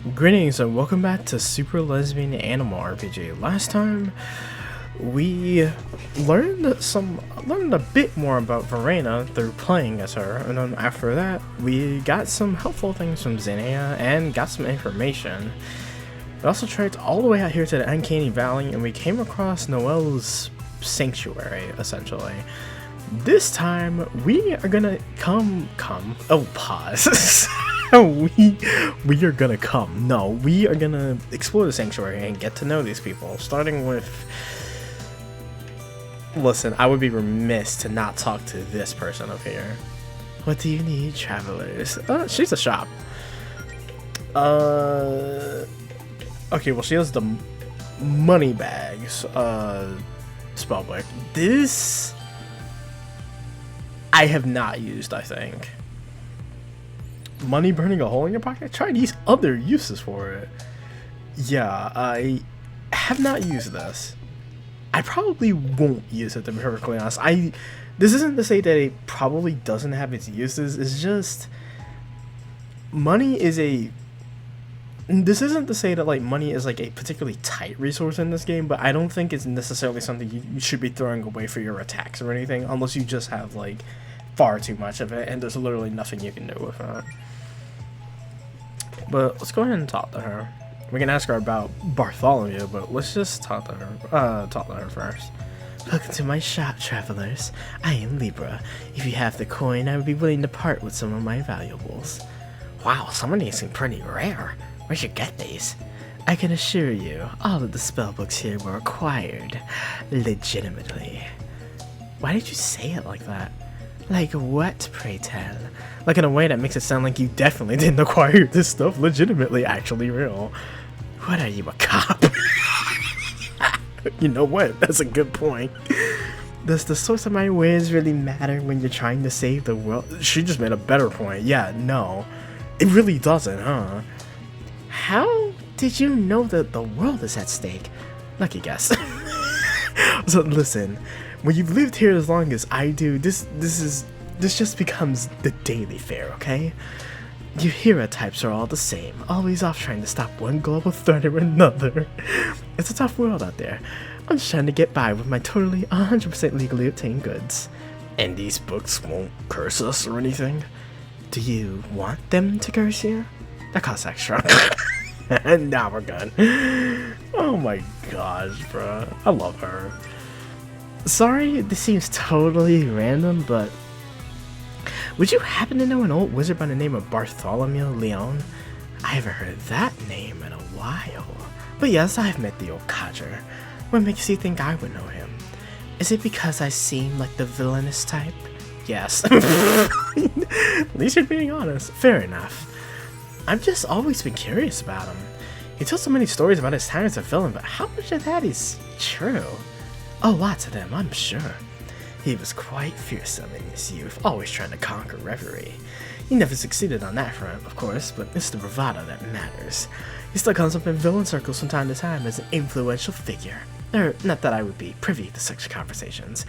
Greetings and welcome back to Super Lesbian Animal RPG. Last time we learned a bit more about Verena through playing as her, and then after that we got some helpful things from Xenia and got some information. We also trekked all the way out here to the Uncanny Valley and we came across Noelle's sanctuary, essentially. This time we are gonna pause. we are gonna we are gonna explore the sanctuary and get to know these people, starting with, listen, I would be remiss to not talk to this person up here. What do you need, travelers? She's a shop. Okay, well, she has the money bags spellbook. This I have not used, I think. Money burning a hole in your pocket? Try these other uses for it. Yeah, I have not used this. I probably won't use it, to be perfectly honest. This isn't to say that it probably doesn't have its uses, it's just money is this isn't to say that like money is like a particularly tight resource in this game, but I don't think it's necessarily something you should be throwing away for your attacks or anything, unless you just have like far too much of it and there's literally nothing you can do with it. But let's go ahead and talk to her. We can ask her about Bartholomew, but let's just talk to her first. Welcome to my shop, travelers. I am Libra. If you have the coin, I would be willing to part with some of my valuables. Wow, some of these seem pretty rare. Where'd you get these? I can assure you, all of the spellbooks here were acquired legitimately. Why did you say it like that? Like what, pray tell? Like in a way that makes it sound like you definitely didn't acquire this stuff legitimately, actually real. What are you, a cop? You know what? That's a good point. Does the source of my wares really matter when you're trying to save the world? She just made a better point. Yeah, no. It really doesn't, huh? How did you know that the world is at stake? Lucky guess. So listen, when you've lived here as long as I do, this just becomes the daily fare, okay? You hero types are all the same, always off trying to stop one global threat or another. It's a tough world out there. I'm just trying to get by with my totally 100% legally obtained goods. And these books won't curse us or anything? Do you want them to curse you? That costs extra. And now we're good. Oh my gosh, bro. I love her. Sorry, this seems totally random, but would you happen to know an old wizard by the name of Bartholomew Leon? I haven't heard that name in a while. But yes, I've met the old codger. What makes you think I would know him? Is it because I seem like the villainous type? Yes. At least you're being honest. Fair enough. I've just always been curious about him. He tells so many stories about his time as a villain, but how much of that is true? Oh, lots of them, I'm sure. He was quite fearsome in his youth, always trying to conquer revelry. He never succeeded on that front, of course, but it's the bravado that matters. He still comes up in villain circles from time to time as an influential figure. Not that I would be privy to such conversations,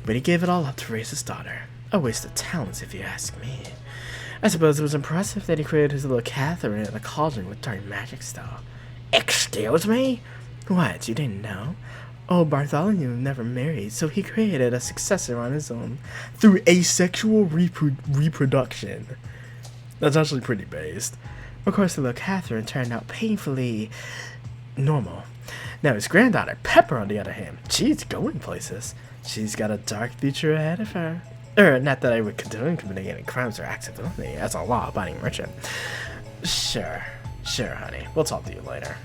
but he gave it all up to raise his daughter. A waste of talents, if you ask me. I suppose it was impressive that he created his little Catherine in a cauldron with dark magic style. Excuse me? What, you didn't know? Oh, Bartholomew never married, so he created a successor on his own through asexual reproduction. That's actually pretty based. Of course, the little Catherine turned out painfully normal. Now his granddaughter, Pepper, on the other hand, she's going places. She's got a dark future ahead of her. Not that I would condone committing any crimes or accidentally as a law-abiding merchant. Sure, honey. We'll talk to you later.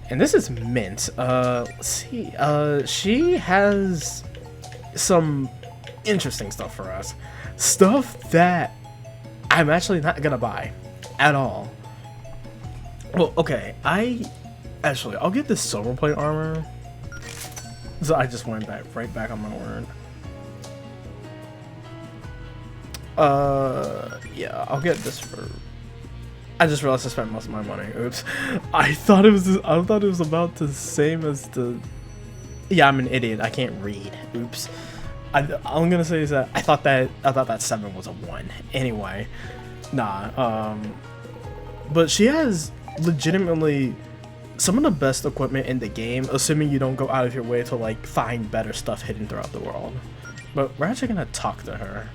And this is Mint. Let's see. She has some interesting stuff for us. Stuff that I'm actually not gonna buy at all. Well, okay. I'll get this silver plate armor. So I just went right back on my word. Yeah, I'll get this for. I just realized I spent most of my money. Oops. I thought it was about the same as the. Yeah, I'm an idiot. I can't read. Oops. I'm gonna say is that I thought that 7 was a 1. Anyway, nah. But she has legitimately some of the best equipment in the game, assuming you don't go out of your way to like find better stuff hidden throughout the world. But we're actually gonna talk to her.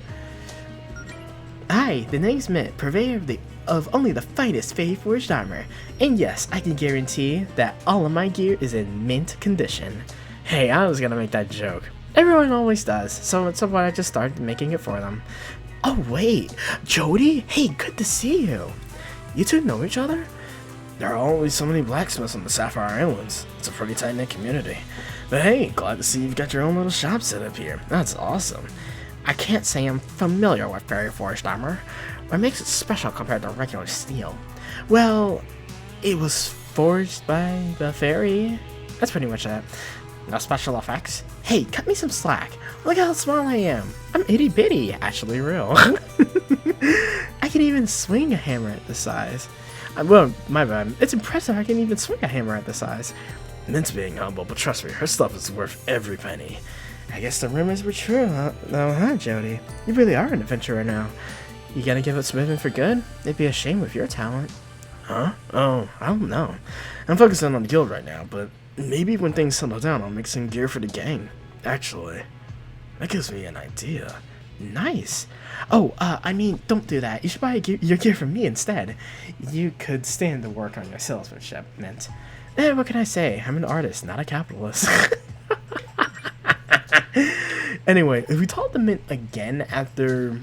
Hi, the name's Mint, purveyor of only the finest Fey forged armor. And yes, I can guarantee that all of my gear is in mint condition. Hey, I was gonna make that joke. Everyone always does, so at some point I just started making it for them. Oh wait, Jody? Hey, good to see you. You two know each other? There are always so many blacksmiths on the Sapphire Islands. It's a pretty tight-knit community. But hey, glad to see you've got your own little shop set up here. That's awesome. I can't say I'm familiar with fairy forged armor. What makes it special compared to regular steel? Well, it was forged by the fairy. That's pretty much it. No special effects. Hey, cut me some slack. Look how small I am. I'm itty bitty, actually real. I can even swing a hammer at this size. Well, my bad. It's impressive I can even swing a hammer at this size. Mint's being humble, but trust me, her stuff is worth every penny. I guess the rumors were true, huh, Jody? You really are an adventurer now. You gonna give up smithing for good? It'd be a shame with your talent. Huh? Oh, I don't know. I'm focusing on the guild right now, but maybe when things settle down, I'll make some gear for the gang. Actually, that gives me an idea. Nice. Oh, I mean, don't do that. You should buy your gear from me instead. You could stand to work on your salesmanship, Mint. What can I say? I'm an artist, not a capitalist. Anyway, if we talk to Mint again after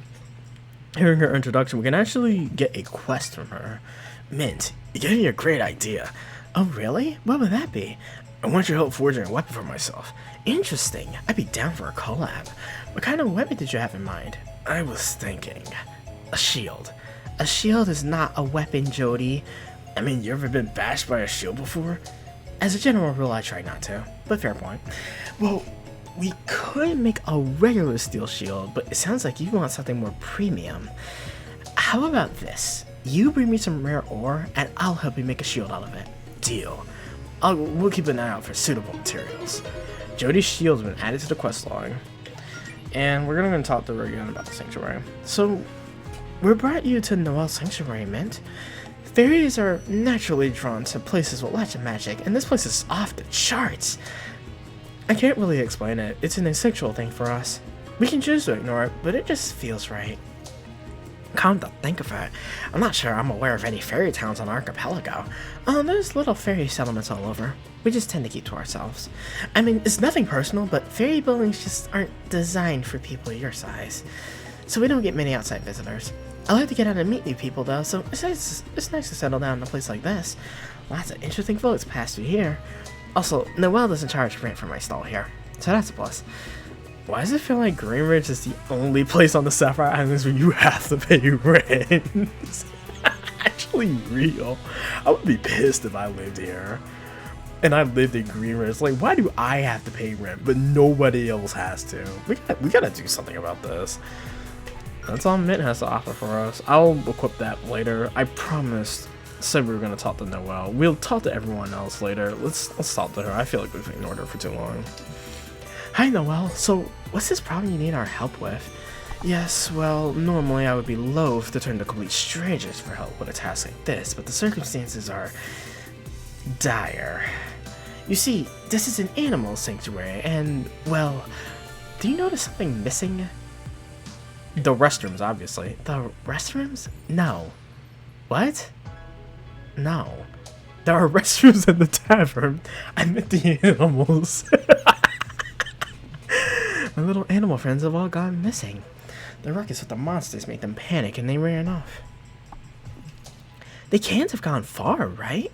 hearing her introduction, we can actually get a quest from her. Mint, you gave me a great idea. Oh, really? What would that be? I want your help forging a weapon for myself. Interesting. I'd be down for a collab. What kind of weapon did you have in mind? I was thinking a shield. A shield is not a weapon, Jody. I mean, you ever been bashed by a shield before? As a general rule, I try not to, but fair point. Well, we could make a regular steel shield, but it sounds like you want something more premium. How about this? You bring me some rare ore, and I'll help you make a shield out of it. Deal. We'll keep an eye out for suitable materials. Jody's shield's been added to the quest log. And we're gonna talk to her again about the sanctuary. So, we brought you to Noel's sanctuary, Mint. Fairies are naturally drawn to places with lots of magic, and this place is off the charts. I can't really explain it. It's an instinctual thing for us. We can choose to ignore it, but it just feels right. Come to think of it, I'm not sure I'm aware of any fairy towns on our archipelago. There's little fairy settlements all over. We just tend to keep to ourselves. I mean, it's nothing personal, but fairy buildings just aren't designed for people your size. So we don't get many outside visitors. I like to get out and meet new people though, so it's nice to settle down in a place like this. Lots of interesting folks pass through here. Also, Noelle doesn't charge rent for my stall here, so that's a plus. Why does it feel like Greenridge is the only place on the Sapphire Islands where you have to pay rent? It's actually real. I would be pissed if I lived here. And I lived in Greenridge. Like, why do I have to pay rent, but nobody else has to? We gotta do something about this. That's all Mint has to offer for us. I'll equip that later. I promised. Said we were gonna talk to Noelle. We'll talk to everyone else later. Let's talk to her. I feel like we've ignored her for too long. Hi, Noelle. So, what's this problem you need our help with? Yes, well, normally I would be loath to turn to complete strangers for help with a task like this, but the circumstances are dire. You see, this is an animal sanctuary, and, well, do you notice something missing? The restrooms, obviously. The restrooms? No. What? No. There are restrooms in the tavern. I meant the animals. My little animal friends have all gone missing. The ruckus with the monsters made them panic and they ran off. They can't have gone far, right?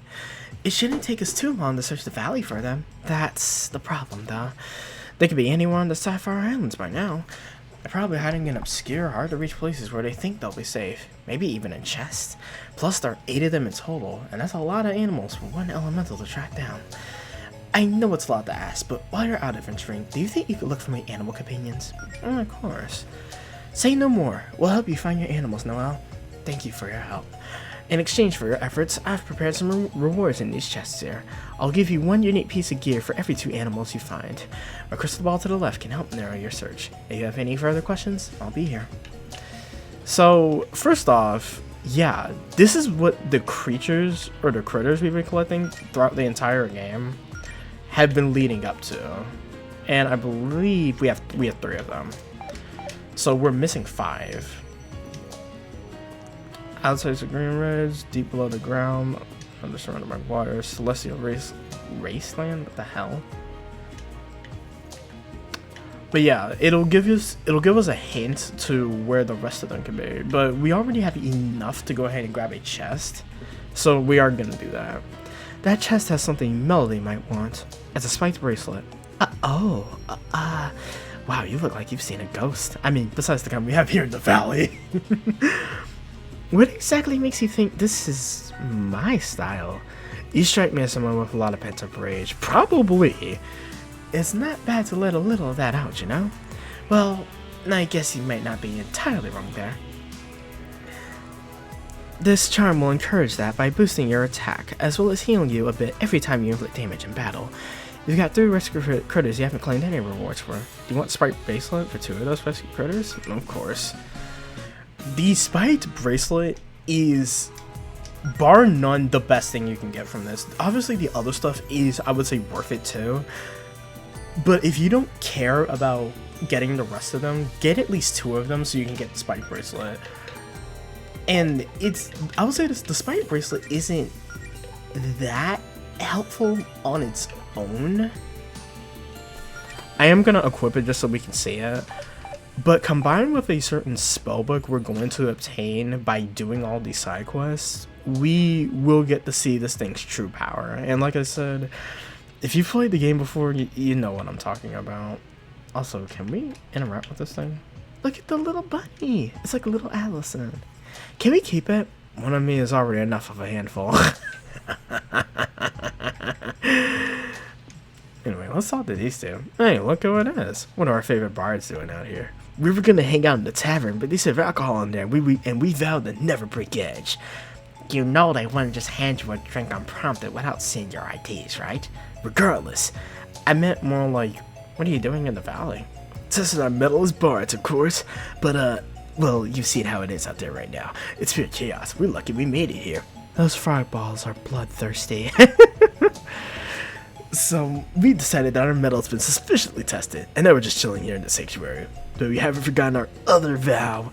It shouldn't take us too long to search the valley for them. That's the problem, though. They could be anywhere on the Sapphire Islands by now. They're probably hiding in obscure, hard-to-reach places where they think they'll be safe. Maybe even in chests. Plus, there are 8 of them in total, and that's a lot of animals for one elemental to track down. I know it's a lot to ask, but while you're out adventuring, do you think you could look for my animal companions? Oh, of course. Say no more. We'll help you find your animals, Noelle. Thank you for your help. In exchange for your efforts, I've prepared some rewards in these chests here. I'll give you 1 unique piece of gear for every 2 animals you find. A crystal ball to the left can help narrow your search. If you have any further questions, I'll be here. So, first off, yeah, this is what the creatures or the critters we've been collecting throughout the entire game have been leading up to. And I believe we have 3 of them. So we're missing 5. Outside the green reds, deep below the ground, under surrounded by water, celestial raceland. What the hell? But yeah, it'll give us a hint to where the rest of them can be. But we already have enough to go ahead and grab a chest, so we are gonna do that. That chest has something Melody might want. It's a spiked bracelet. Wow, you look like you've seen a ghost. I mean, besides the kind we have here in the valley. What exactly makes you think this is my style? You strike me as someone with a lot of pent-up rage. Probably. It's not bad to let a little of that out, you know? Well, I guess you might not be entirely wrong there. This charm will encourage that by boosting your attack, as well as healing you a bit every time you inflict damage in battle. You've got 3 rescue critters you haven't claimed any rewards for. Do you want Spiked Bracelet for 2 of those rescue critters? Of course. The Spiked Bracelet is, bar none, the best thing you can get from this. Obviously, the other stuff is, I would say, worth it too. But if you don't care about getting the rest of them, get at least 2 of them so you can get the Spiked Bracelet. And it's, I would say this, the Spiked Bracelet isn't that helpful on its own. I am going to equip it just so we can see it. But combined with a certain spellbook we're going to obtain by doing all these side quests, we will get to see this thing's true power. And like I said, if you've played the game before, you know what I'm talking about. Also, can we interact with this thing? Look at the little bunny. It's like a little Allison. Can we keep it? One of me is already enough of a handful. Anyway, let's talk to these 2. Hey, look who it is. One of our favorite bards doing out here. We were gonna hang out in the tavern, but they serve alcohol in there, and we vowed to never break edge. You know they wouldn't just hand you a drink unprompted without seeing your IDs, right? Regardless, I meant more like, what are you doing in the valley? Testing our metal as bards, of course, but well, you've seen how it is out there right now. It's pure chaos. We're lucky we made it here. Those frog balls are bloodthirsty. So, we decided that our metal's been suspiciously tested, and now we're just chilling here in the sanctuary. But we haven't forgotten our other vow,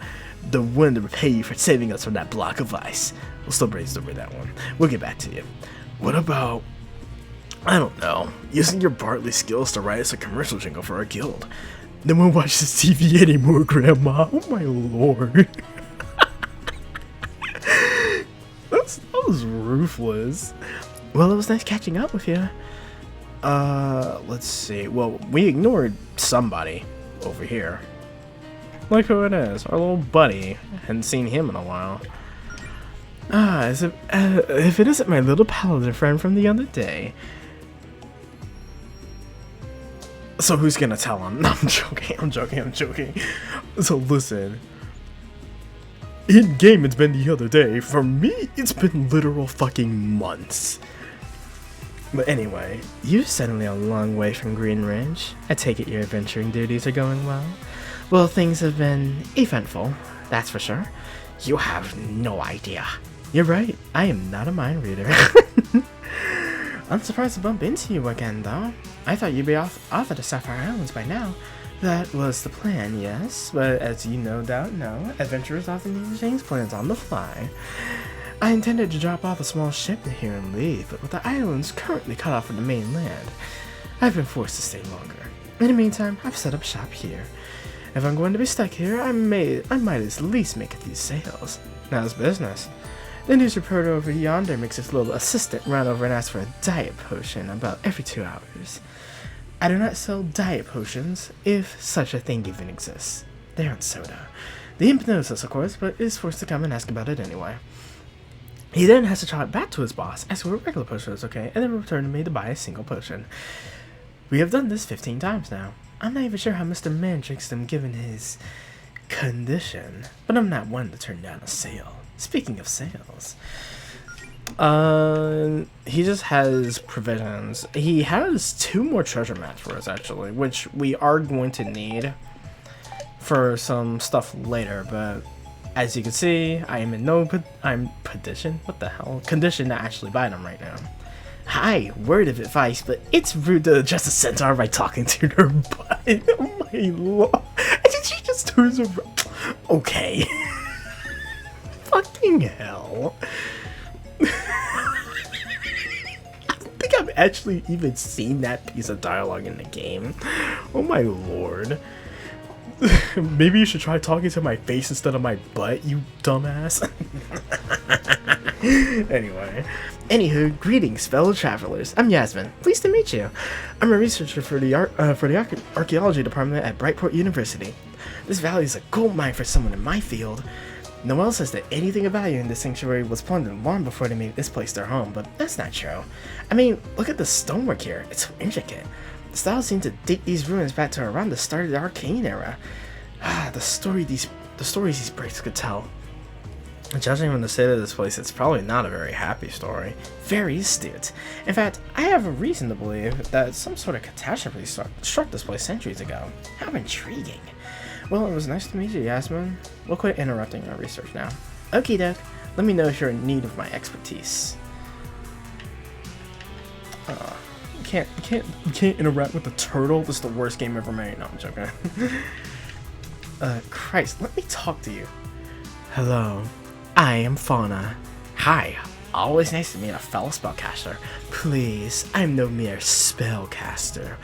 the one to repay you for saving us from that block of ice. We'll still brainstorm that one. We'll get back to you. What about, I don't know, using your Bartley skills to write us a commercial jingle for our guild? No one watches TV anymore, Grandma. Oh my lord. That was ruthless. Well, it was nice catching up with you. Let's see. Well, we ignored somebody over here. Look who it is. Our little buddy. Hadn't seen him in a while. If it isn't my little paladin friend from the other day. So who's gonna tell him? No, I'm joking. So listen. In game, it's been the other day. For me, it's been literal fucking months. But anyway, you're suddenly a long way from Green Ridge. I take it your adventuring duties are going well? Well, things have been eventful, that's for sure. You have no idea. You're right, I am not a mind reader. I'm surprised to bump into you again, though. I thought you'd be off at the Sapphire Islands by now. That was the plan, yes, but as you no doubt know, adventurers often need to change plans on the fly. I intended to drop off a small ship here and leave, but with the islands currently cut off from the mainland, I've been forced to stay longer. In the meantime, I've set up shop here. If I'm going to be stuck here, I might at least make a few sales. How's business? The news reporter over yonder makes his little assistant run over and ask for a diet potion about every 2 hours. I do not sell diet potions, if such a thing even exists. They aren't soda. The imp knows this, of course, but is forced to come and ask about it anyway. He then has to trot back to his boss, ask for a regular potion is okay, and then return to me to buy a single potion. We have done this 15 times now. I'm not even sure how Mr. Man drinks them given his condition, but I'm not one to turn down a sale. Speaking of sales, he just has provisions. He has 2 more treasure mats for us, actually, which we are going to need for some stuff later, but As you can see, I am in no condition. What the hell? Condition to actually buy them right now. Hi, word of advice, but it's rude to address a centaur by talking to their butt. Oh my lord! And then she just turns around. Okay. Fucking hell. I think I've actually even seen that piece of dialogue in the game. Oh my lord. Maybe you should try talking to my face instead of my butt, you dumbass. Anyway. Anywho, greetings, fellow travelers. I'm Yasmin. Pleased to meet you. I'm a researcher for the archaeology department at Brightport University. This valley is a gold mine for someone in my field. Noel says that anything of value in this sanctuary was plundered long before they made this place their home, but that's not true. I mean, look at the stonework here. It's so intricate. The styles seem to date these ruins back to around the start of the Arcane era. The stories these bricks could tell. Judging from the state of this place, it's probably not a very happy story. Very astute. In fact, I have a reason to believe that some sort of catastrophe struck this place centuries ago. How intriguing. Well, it was nice to meet you, Yasmin. We'll quit interrupting our research now. Okie doke. Let me know if you're in need of my expertise. You can't interact with the turtle. This is the worst game ever made. No, I'm joking. Christ, let me talk to you. Hello, I am Fauna. Hi, always nice to meet a fellow spellcaster. Please, I'm no mere spellcaster.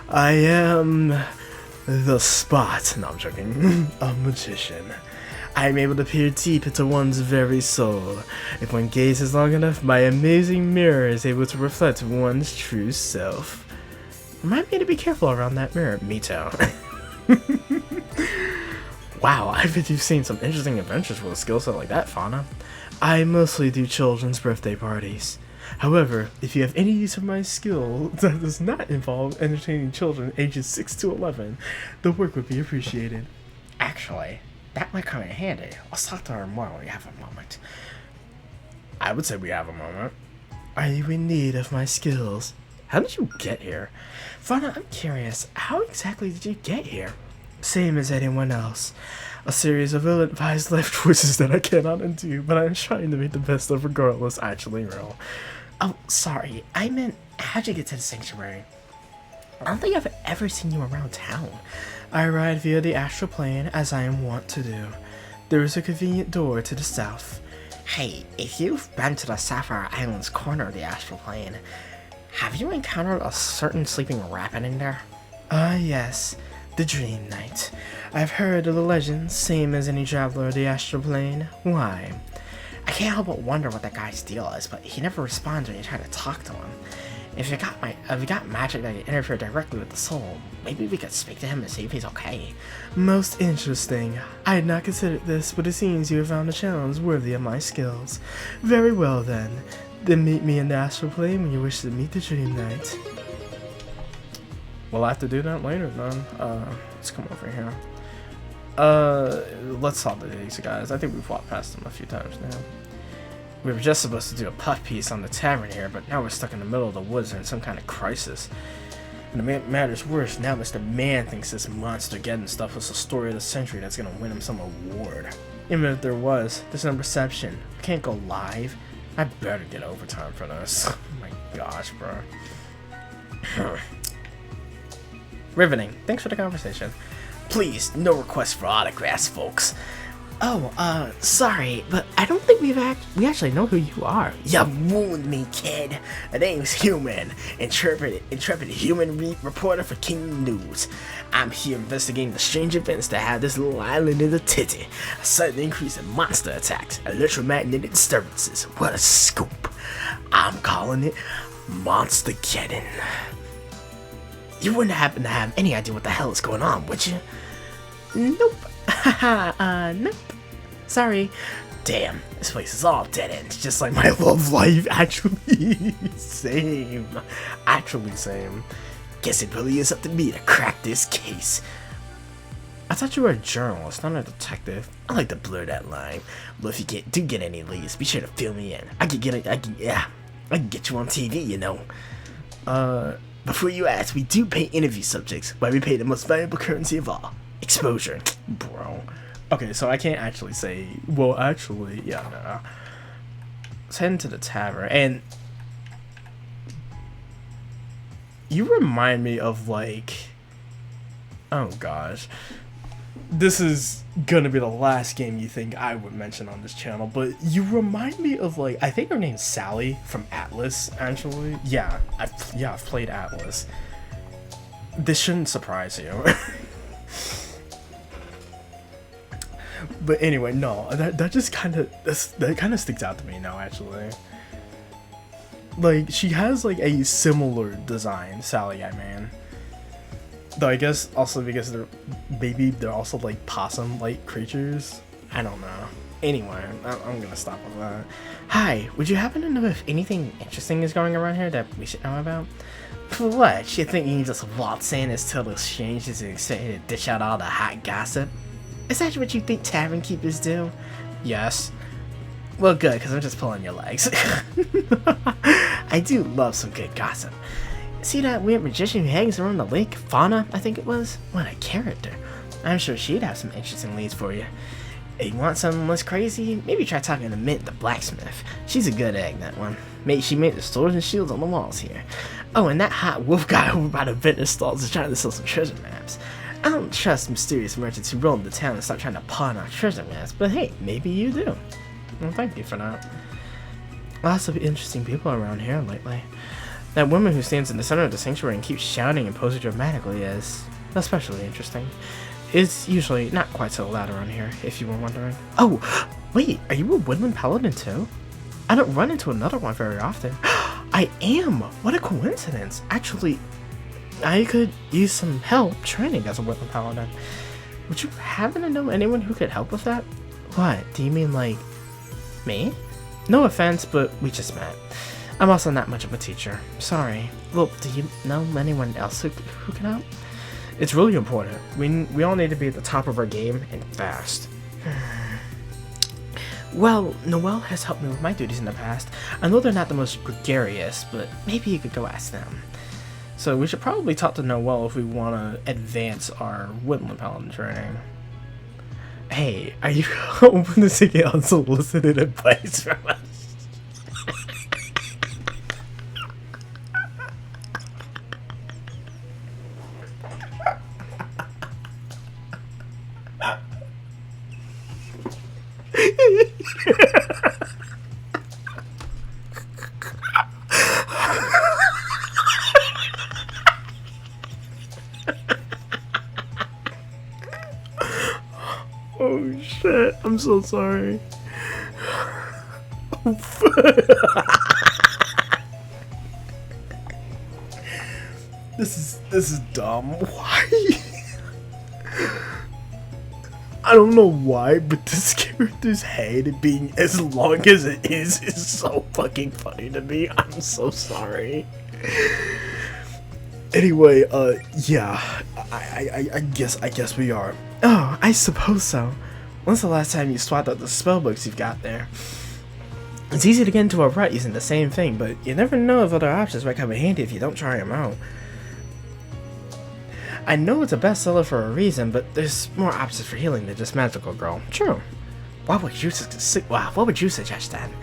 I am the Spot. No, I'm joking. A magician. I am able to peer deep into one's very soul. If one gazes long enough, my amazing mirror is able to reflect one's true self. Remind me to be careful around that mirror, me too. Wow, I bet you've seen some interesting adventures with a skill set like that, Fauna. I mostly do children's birthday parties. However, if you have any use of my skill that does not involve entertaining children ages 6 to 11, the work would be appreciated. Actually, that might come in handy. I'll talk to her more when we have a moment. I would say we have a moment. Are you in need of my skills? How did you get here? Fauna, I'm curious, how exactly did you get here? Same as anyone else. A series of ill-advised life choices that I cannot undo, but I'm trying to make the best of regardless, actually real. Oh, sorry, I meant, how'd you get to the sanctuary? I don't think I've ever seen you around town. I ride via the astral plane, as I am wont to do. There is a convenient door to the south. Hey, if you've been to the Sapphire Islands corner of the astral plane, have you encountered a certain sleeping rabbit in there? Yes. The Dream Knight. I've heard of the legend, same as any traveler of the astral plane. Why? I can't help but wonder what that guy's deal is, but he never responds when you try to talk to him. If you got magic that can interfere directly with the soul, maybe we could speak to him and see if he's okay. Most interesting. I had not considered this, but it seems you have found a challenge worthy of my skills. Very well then. Then meet me in the astral plane when you wish to meet the Dream Knight. We'll have to do that later then. Let's come over here. Let's talk to these guys. I think we've walked past them a few times now. We were just supposed to do a puff piece on the tavern here, but now we're stuck in the middle of the woods and in some kind of crisis. And to make matters worse, now Mr. Man thinks this monster getting stuff was the story of the century that's gonna win him some award. Even if there was, there's no reception. We can't go live. I better get overtime for this. Oh my gosh, bro. Riveting. Thanks for the conversation. Please, no requests for autographs, folks. Oh, sorry, but I don't think we actually know who you are. You wound me, kid. The name's Human, intrepid human reporter for King News. I'm here investigating the strange events that have this little island in the titty. A sudden increase in monster attacks, electromagnetic disturbances. What a scoop. I'm calling it Monstergeddon. You wouldn't happen to have any idea what the hell is going on, would you? Nope. Nope. Sorry. Damn, this place is all dead ends, just like my love life. Actually, same. Actually, same. Guess it really is up to me to crack this case. I thought you were a journalist, not a detective. I like to blur that line. Well, if you do get any leads, be sure to fill me in. I can get you on TV, you know. Before you ask, we do pay interview subjects, but we pay the most valuable currency of all. Exposure. Bro. Okay, so I can't actually say. Well, actually, yeah, no. Let's head into the tavern, and you remind me of like. Oh gosh, this is gonna be the last game you think I would mention on this channel, but you remind me of like I think her name's Sally from Atlas. Actually, yeah, I've played Atlas. This shouldn't surprise you. But anyway, no, that just kind of sticks out to me now. Actually, like she has like a similar design, Sally, I mean. Though I guess also because they're also like possum-like creatures. I don't know. Anyway, I'm gonna stop with that. Hi, would you happen to know if anything interesting is going around here that we should know about? What? You think you can just waltz in as total strangers and expect to dish out all the hot gossip? Is that what you think tavern keepers do? Yes. Well, good, because I'm just pulling your legs. I do love some good gossip. See that weird magician who hangs around the lake? Fauna, I think it was? What a character. I'm sure she'd have some interesting leads for you. If you want something less crazy, maybe try talking to Mint the blacksmith. She's a good egg, that one. She made the swords and shields on the walls here. Oh, and that hot wolf guy over by the vendor stalls is trying to sell some treasure maps. I don't trust mysterious merchants who roll into town and start trying to pawn our treasure maps, but hey, maybe you do. Well, thank you for that. Lots of interesting people around here lately. That woman who stands in the center of the sanctuary and keeps shouting and posing dramatically is especially interesting. It's usually not quite so loud around here, if you were wondering. Oh, wait, are you a woodland paladin too? I don't run into another one very often. I am! What a coincidence! Actually, I could use some help training as a woodland paladin. Would you happen to know anyone who could help with that? What, do you mean like me? No offense, but we just met. I'm also not much of a teacher. Sorry. Well, do you know anyone else who can help? It's really important. We all need to be at the top of our game and fast. Well, Noelle has helped me with my duties in the past. I know they're not the most gregarious, but maybe you could go ask them. So we should probably talk to Noelle if we want to advance our woodland paladin training. Hey, are you open to seeking unsolicited advice from us? Oh shit, I'm so sorry. This is dumb. Why? I don't know why, but this character's head being as long as it is so fucking funny to me. I'm so sorry. Anyway, yeah, I guess we are. Oh, I suppose so. When's the last time you swapped out the spellbooks you've got there? It's easy to get into a rut using the same thing, but you never know if other options might come in handy if you don't try them out. I know it's a bestseller for a reason, but there's more options for healing than just magical girl. True. What would you suggest then?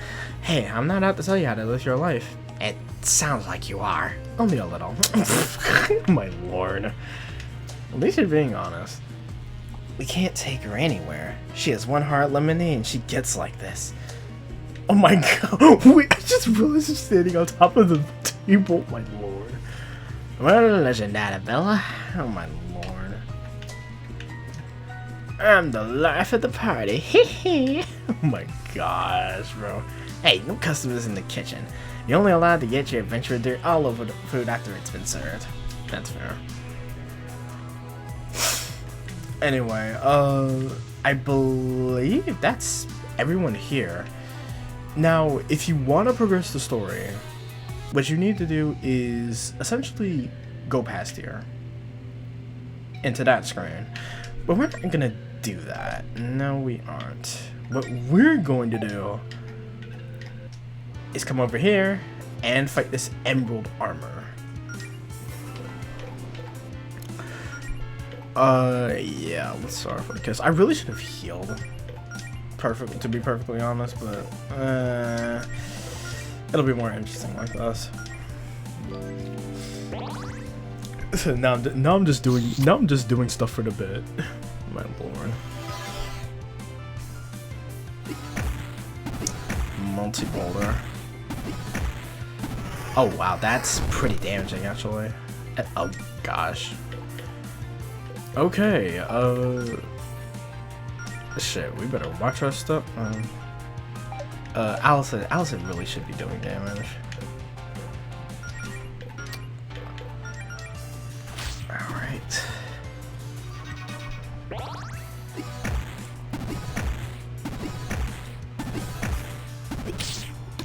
Hey, I'm not out to tell you how to live your life. It sounds like you are. Only a little. My lord. At least you're being honest. We can't take her anywhere. She has one heart lemonade and she gets like this. Oh my god. Wait, I just realized I'm standing on top of the table. My lord. Well, legendary Bella. Oh my lord. I'm the life of the party. Hee. Oh my gosh, bro. Hey, no customers in the kitchen. You're only allowed to get your adventure dirt all over the food after it's been served. That's fair. Anyway, I believe that's everyone here. Now, if you want to progress the story, what you need to do is essentially go past here into that screen. But we're not gonna do that. No, we aren't. What we're going to do is come over here and fight this emerald armor. Yeah, let's start off with a kiss. I really should have healed. Perfect, to be perfectly honest, but it'll be more interesting like this. So now I'm just doing stuff for the bit. My lord. Multi-boulder. Oh wow, that's pretty damaging actually. Oh gosh. Okay, shit, we better watch our stuff. Allison really should be doing damage. Alright.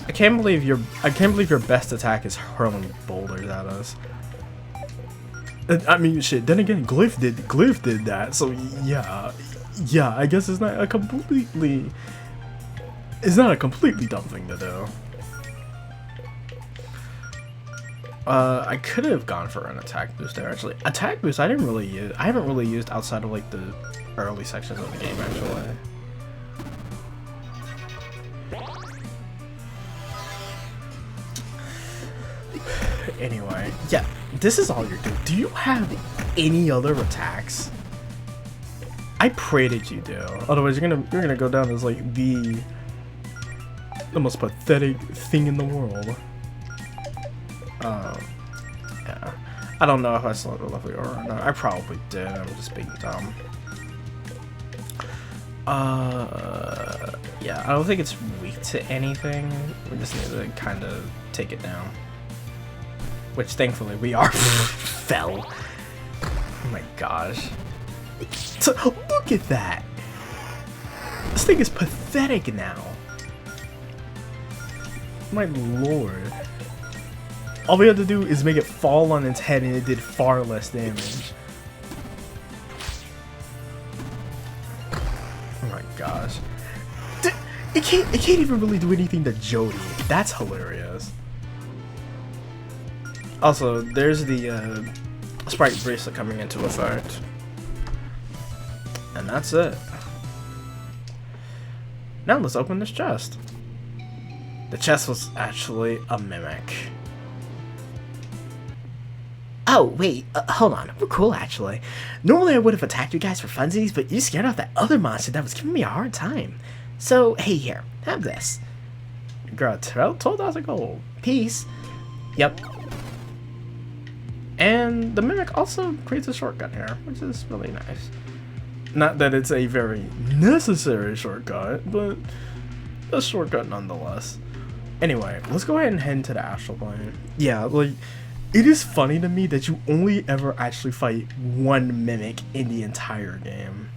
I can't believe your best attack is hurling boulders at us. I mean, shit. Then again, Glyph did that. So yeah, I guess it's not a completely dumb thing to do. I could have gone for an attack boost there actually. Attack boost I haven't really used outside of like the early sections of the game actually. Anyway, yeah, this is all you're doing. Do you have any other attacks? I pray that you do. Otherwise, you're gonna go down as like the most pathetic thing in the world. Yeah, I don't know if I selected a lovely aura or not. I probably did. I'm just being dumb. Yeah, I don't think it's weak to anything. We just need to kind of take it down. Which thankfully we are. Fell. Oh my gosh. So, look at that. This thing is pathetic now. My lord. All we had to do is make it fall on its head and it did far less damage. Oh my gosh. It can't even really do anything to Jody. That's hilarious. Also, there's the Sprite bracelet coming into effect. And that's it. Now let's open this chest. The chest was actually a mimic. Oh, wait, hold on. We're cool, actually. Normally I would have attacked you guys for funsies, but you scared off that other monster that was giving me a hard time. So, hey, here. Have this. Girl, 12,000 gold. Peace. Yep. And the mimic also creates a shortcut here, which is really nice. Not that it's a very necessary shortcut, but a shortcut nonetheless. Anyway, let's go ahead and head into the astral plane. Yeah, like, it is funny to me that you only ever actually fight one mimic in the entire game.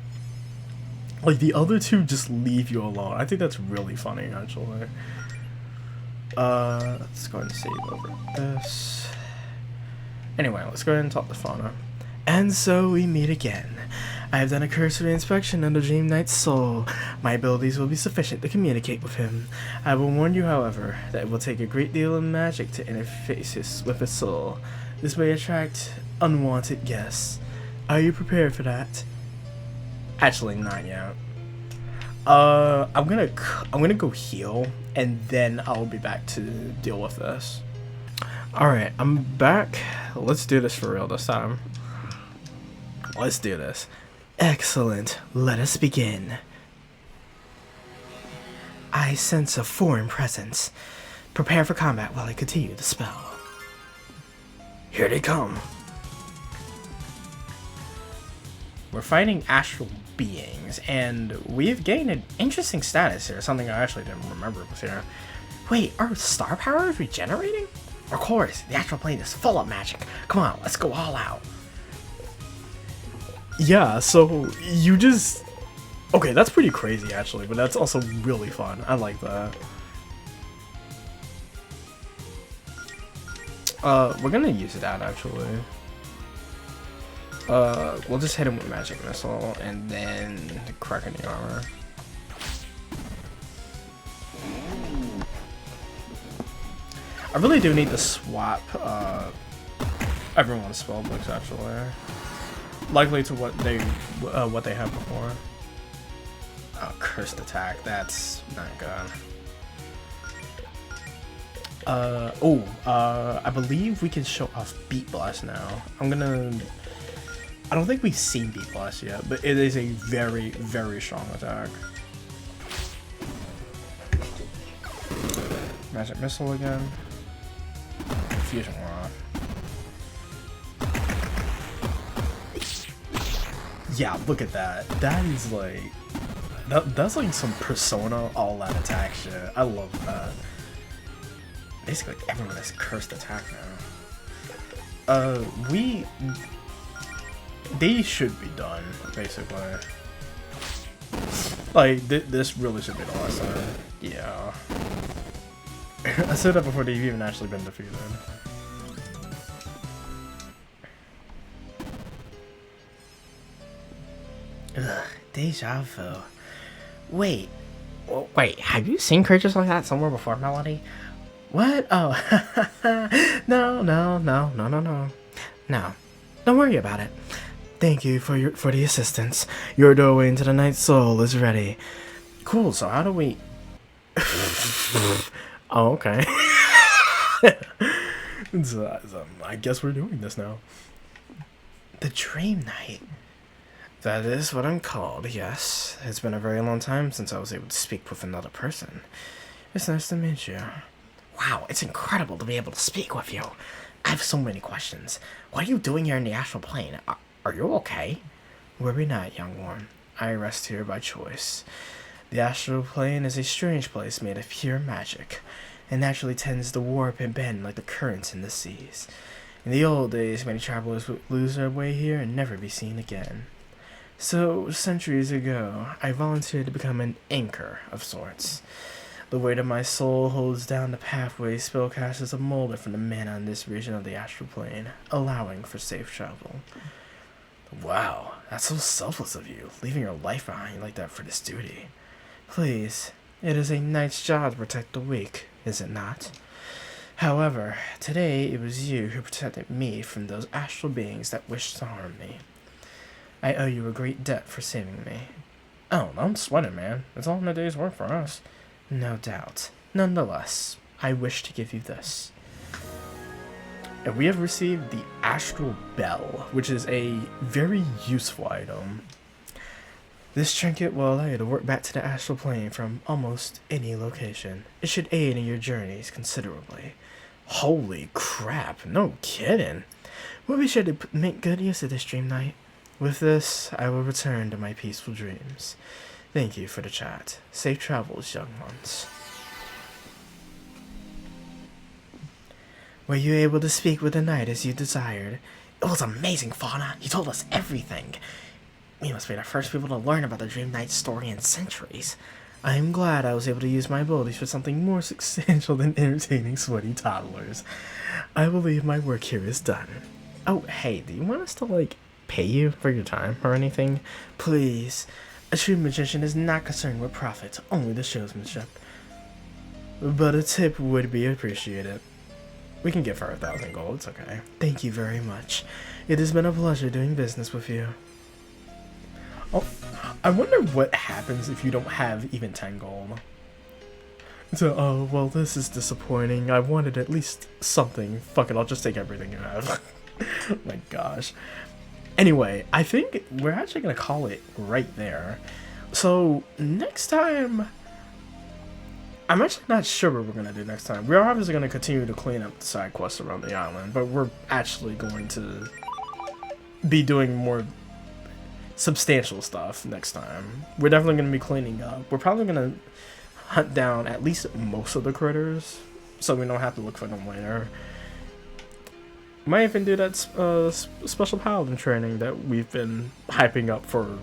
Like, the other two just leave you alone. I think that's really funny, actually. Let's go ahead and save over this. Anyway, let's go ahead and talk to Fauna. And so we meet again. I have done a cursory inspection of the Dream Knight's soul. My abilities will be sufficient to communicate with him. I will warn you, however, that it will take a great deal of magic to interface with his soul. This may attract unwanted guests. Are you prepared for that? Actually, not yet. I'm gonna go heal, and then I'll be back to deal with this. Alright, I'm back. Let's do this for real this time. Let's do this. Excellent. Let us begin. I sense a foreign presence. Prepare for combat while I continue the spell. Here they come. We're fighting astral beings, and we've gained an interesting status here, something I actually didn't remember was here. Wait, are star powers regenerating? Of course, the astral plane is full of magic. Come on, let's go all out. Yeah, so you just... Okay, that's pretty crazy actually, but that's also really fun. I like that. We're gonna use that actually. We'll just hit him with Magic Missile and then crack in the armor. I really do need to swap everyone's spellbooks actually. likely to what they had before. Oh, cursed attack. That's not good. I believe we can show off Beat Blast now. I don't think we've seen Beat Blast yet, but it is a very, very strong attack. Magic Missile again. Fusion Rod. Yeah, look at that. That is like... That's like some Persona all-out attack shit. I love that. Basically, everyone has cursed attack now. They should be done, basically. Like, this really should be the last time. Yeah. I said that before they've even actually been defeated. Ugh, deja vu. Wait, have you seen creatures like that somewhere before, Melody? What? Oh, no. Don't worry about it. Thank you for the assistance. Your doorway into the Night Soul is ready. Cool. So how do we? Oh, okay. I guess we're doing this now. The Dream Knight. That is what I'm called, yes. It's been a very long time since I was able to speak with another person. It's nice to meet you. Wow, it's incredible to be able to speak with you. I have so many questions. What are you doing here in the astral plane? Are you okay? Worry not, young one. I rest here by choice. The astral plane is a strange place made of pure magic, and naturally tends to warp and bend like the currents in the seas. In the old days, many travelers would lose their way here and never be seen again. So, centuries ago, I volunteered to become an anchor of sorts. The weight of my soul holds down the pathway spellcasters have molded from the mana in this region of the astral plane, allowing for safe travel. Wow, that's so selfless of you, leaving your life behind like that for this duty. Please, it is a knight's job to protect the weak, is it not? However, today it was you who protected me from those astral beings that wished to harm me. I owe you a great debt for saving me. Oh, don't sweat it, man. It's all in a day's work for us. No doubt. Nonetheless, I wish to give you this. And we have received the Astral Bell, which is a very useful item. This trinket will allow you to warp back to the astral plane from almost any location. It should aid in your journeys considerably. Holy crap, no kidding. We'll be sure to make good use of this Dream Knight. With this, I will return to my peaceful dreams. Thank you for the chat. Safe travels, young ones. Were you able to speak with the knight as you desired? It was amazing, Fauna. He told us everything. We must be the first people to learn about the Dream Knight's story in centuries. I am glad I was able to use my abilities for something more substantial than entertaining sweaty toddlers. I believe my work here is done. Oh, hey, do you want us to, pay you for your time or anything? Please. A true magician is not concerned with profit, only the showsmanship. But a tip would be appreciated. We can give her 1,000 gold, it's okay. Thank you very much. It has been a pleasure doing business with you. Oh, I wonder what happens if you don't have even 10 gold. So, oh, well, this is disappointing. I wanted at least something. Fuck it, I'll just take everything you have. Oh my gosh. Anyway, I think we're actually going to call it right there. So, next time... I'm actually not sure what we're going to do next time. We're obviously going to continue to clean up the side quests around the island, but we're actually going to be doing more substantial stuff next time. We're definitely going to be cleaning up. We're probably going to hunt down at least most of the critters, so we don't have to look for them later. Might even do that special paladin training that we've been hyping up for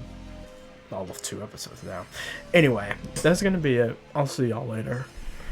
all of 2 episodes now. Anyway, that's gonna be it. I'll see y'all later.